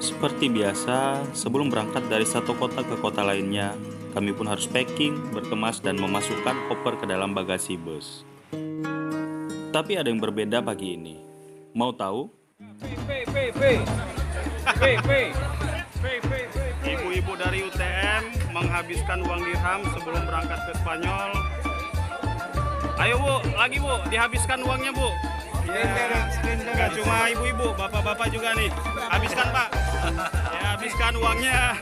Seperti biasa, sebelum berangkat dari satu kota ke kota lainnya, kami pun harus packing, berkemas, dan memasukkan koper ke dalam bagasi bus. Tapi ada yang berbeda pagi ini. Mau tahu? Ibu-ibu dari UTM menghabiskan uang dirham sebelum berangkat ke Spanyol. Ayo bu, lagi bu, dihabiskan uangnya bu. Nggak cuma ibu-ibu, bapak-bapak juga nih. Habiskan pak. Ya, habiskan uangnya.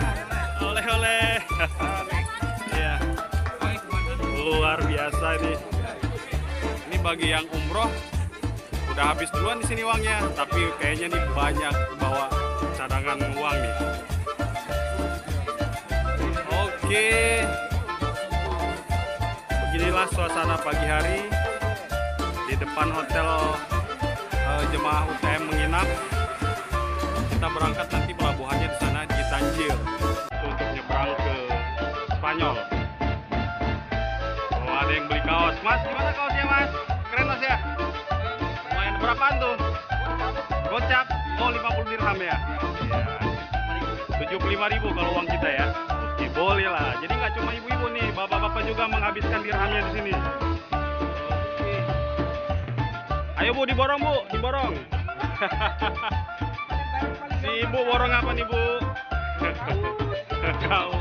Oleh-oleh. Ya, luar biasa ini. Ini bagi yang umroh udah habis duluan di sini uangnya, tapi kayaknya nih banyak bawa cadangan uang nih. Oke, beginilah suasana pagi hari di depan hotel jemaah UTM menginap. Kita berangkat nanti pelabuhannya di sana di Tanjir untuk nyebrang ke Spanyol. Oh, ada yang beli kaos. Mas, gimana kaosnya mas? Keren mas ya? Lumayan, berapaan tuh? Gocap? Oh, 50 dirham ya? Iya. 75.000 kalau uang kita ya. Oke, boleh lah. Jadi nggak cuma ibu-ibu nih, bapak-bapak juga menghabiskan dirhamnya di sini. Oke. Ayo bu, diborong bu, diborong. Si ibu borong apa nih bu? Kau.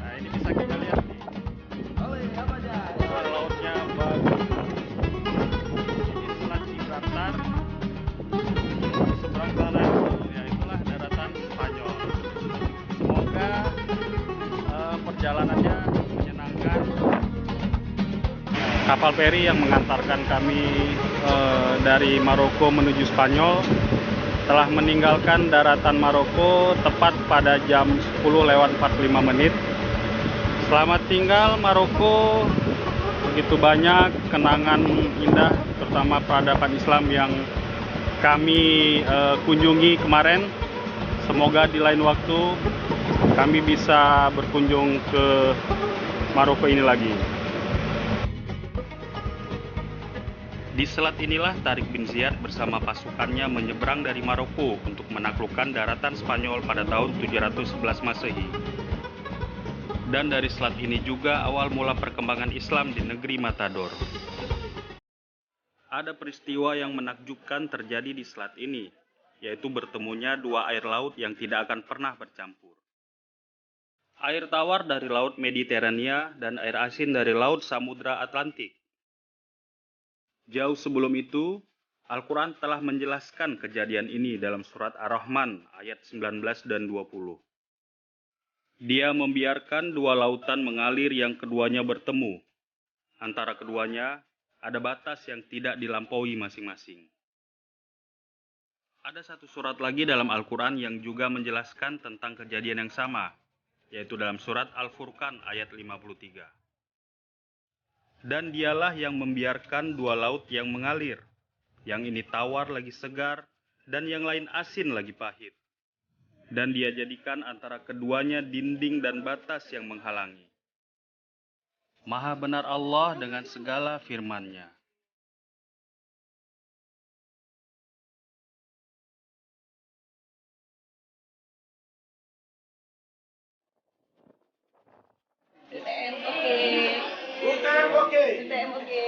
Nah ini bisa kita lihat nih. Lautnya bagus. Ini Selat Gibraltar. Di seberang sana itu, ya itulah daratan Spanyol. Semoga perjalanannya menyenangkan. Kapal feri yang mengantarkan kami dari Maroko menuju Spanyol telah meninggalkan daratan Maroko tepat pada jam 10:45. Selamat tinggal Maroko. Begitu banyak kenangan indah, terutama peradaban Islam yang kami kunjungi kemarin. Semoga di lain waktu kami bisa berkunjung ke Maroko ini lagi. Di selat inilah Tariq bin Ziyad bersama pasukannya menyeberang dari Maroko untuk menaklukkan daratan Spanyol pada tahun 711 Masehi. Dan dari selat ini juga awal mula perkembangan Islam di negeri Matador. Ada peristiwa yang menakjubkan terjadi di selat ini, yaitu bertemunya dua air laut yang tidak akan pernah bercampur. Air tawar dari Laut Mediterania dan air asin dari Laut Samudra Atlantik. Jauh sebelum itu, Al-Quran telah menjelaskan kejadian ini dalam surat Ar-Rahman ayat 19 dan 20. Dia membiarkan dua lautan mengalir yang keduanya bertemu. Antara keduanya ada batas yang tidak dilampaui masing-masing. Ada satu surat lagi dalam Al-Quran yang juga menjelaskan tentang kejadian yang sama, yaitu dalam surat Al-Furqan ayat 53. Dan dialah yang membiarkan dua laut yang mengalir. Yang ini tawar lagi segar, dan yang lain asin lagi pahit. dan dia jadikan antara keduanya dinding dan batas yang menghalangi. Maha benar Allah dengan segala firman-Nya. UTM oke. UTM oke.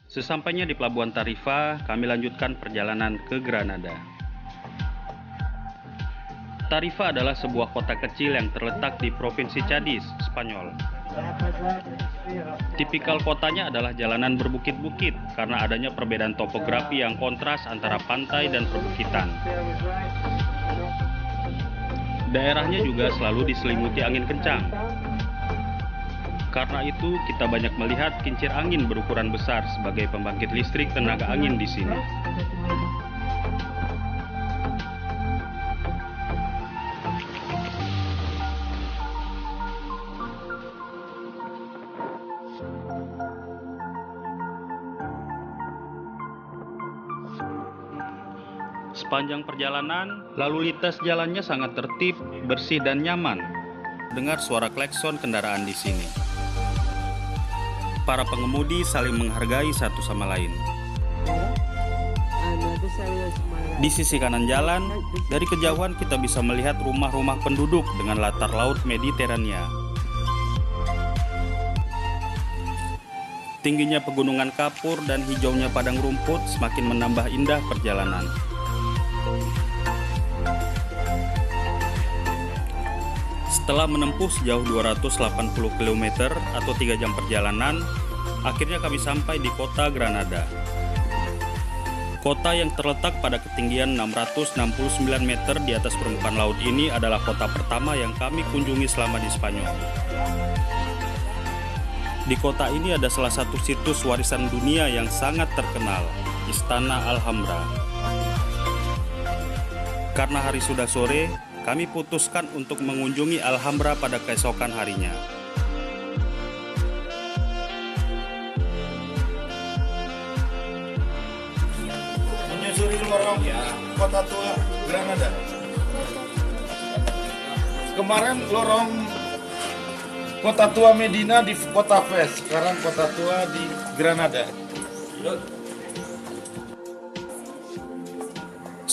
Sesampainya di Pelabuhan Tarifa, kami lanjutkan perjalanan ke Granada. Tarifa adalah sebuah kota kecil yang terletak di Provinsi Cadiz, Spanyol. Tipikal kotanya adalah jalanan berbukit-bukit karena adanya perbedaan topografi yang kontras antara pantai dan perbukitan. Daerahnya juga selalu diselimuti angin kencang. Karena itu, kita banyak melihat kincir angin berukuran besar sebagai pembangkit listrik tenaga angin di sini. Sepanjang perjalanan, lalu lintas jalannya sangat tertib, bersih dan nyaman. Dengar suara klakson kendaraan di sini. Para pengemudi saling menghargai satu sama lain. Di sisi kanan jalan, dari kejauhan kita bisa melihat rumah-rumah penduduk dengan latar laut Mediterania. Tingginya pegunungan kapur dan hijaunya padang rumput semakin menambah indah perjalanan. Setelah menempuh sejauh 280 km atau 3 jam perjalanan, akhirnya kami sampai di kota Granada. Kota yang terletak pada ketinggian 669 meter di atas permukaan laut ini adalah kota pertama yang kami kunjungi selama di Spanyol. Di kota ini ada salah satu situs warisan dunia yang sangat terkenal, Istana Alhambra. Karena hari sudah sore, kami putuskan untuk mengunjungi Alhambra pada keesokan harinya. Menyusuri lorong kota tua Granada. Kemarin lorong kota tua Medina di kota Fez, sekarang kota tua di Granada.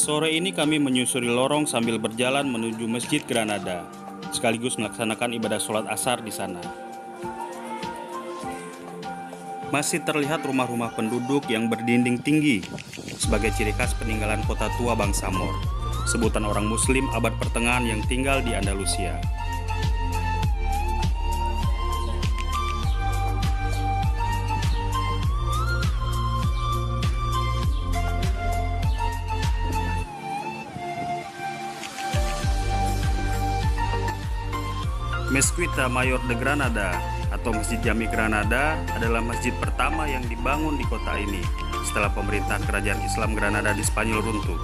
Sore ini kami menyusuri lorong sambil berjalan menuju Masjid Granada, sekaligus melaksanakan ibadah sholat asar di sana. Masih terlihat rumah-rumah penduduk yang berdinding tinggi, sebagai ciri khas peninggalan kota tua bangsa Moor, sebutan orang Muslim abad pertengahan yang tinggal di Andalusia. Mezquita Mayor de Granada atau Masjid Jami Granada adalah masjid pertama yang dibangun di kota ini setelah pemerintahan Kerajaan Islam Granada di Spanyol runtuh.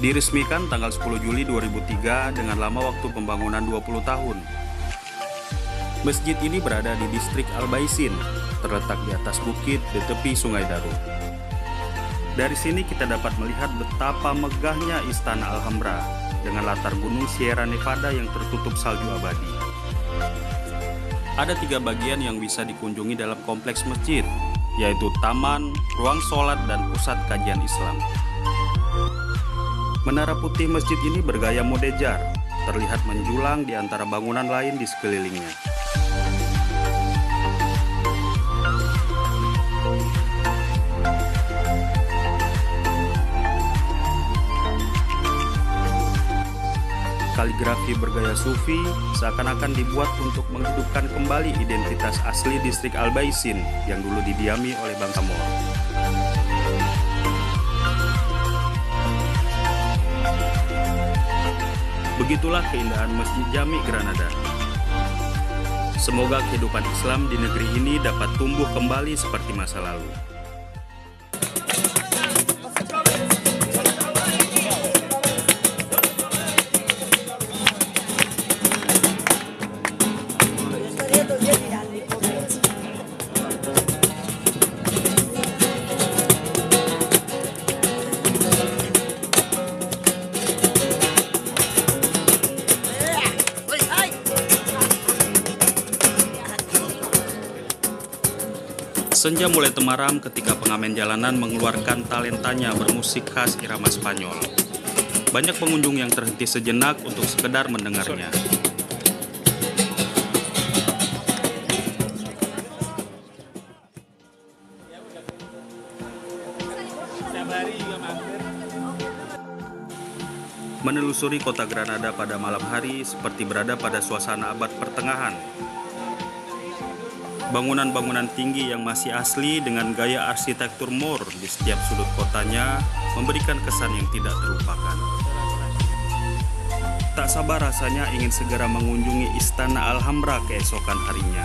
Diresmikan tanggal 10 Juli 2003 dengan lama waktu pembangunan 20 tahun. Masjid ini berada di distrik Albaicin, terletak di atas bukit di tepi Sungai Darro. Dari sini kita dapat melihat betapa megahnya Istana Alhambra dengan latar gunung Sierra Nevada yang tertutup salju abadi. Ada 3 bagian yang bisa dikunjungi dalam kompleks masjid, yaitu taman, ruang sholat, dan pusat kajian Islam. Menara putih masjid ini bergaya modejar, terlihat menjulang di antara bangunan lain di sekelilingnya. Kaligrafi bergaya Sufi seakan-akan dibuat untuk menghidupkan kembali identitas asli distrik Albaicin yang dulu didiami oleh bangsa Moor. Begitulah keindahan Masjid Jami Granada. Semoga kehidupan Islam di negeri ini dapat tumbuh kembali seperti masa lalu. Senja mulai temaram ketika pengamen jalanan mengeluarkan talentanya bermusik khas irama Spanyol. Banyak pengunjung yang terhenti sejenak untuk sekedar mendengarnya. Menelusuri kota Granada pada malam hari seperti berada pada suasana abad pertengahan. Bangunan-bangunan tinggi yang masih asli dengan gaya arsitektur Moor di setiap sudut kotanya memberikan kesan yang tidak terlupakan. Tak sabar rasanya ingin segera mengunjungi Istana Alhambra keesokan harinya.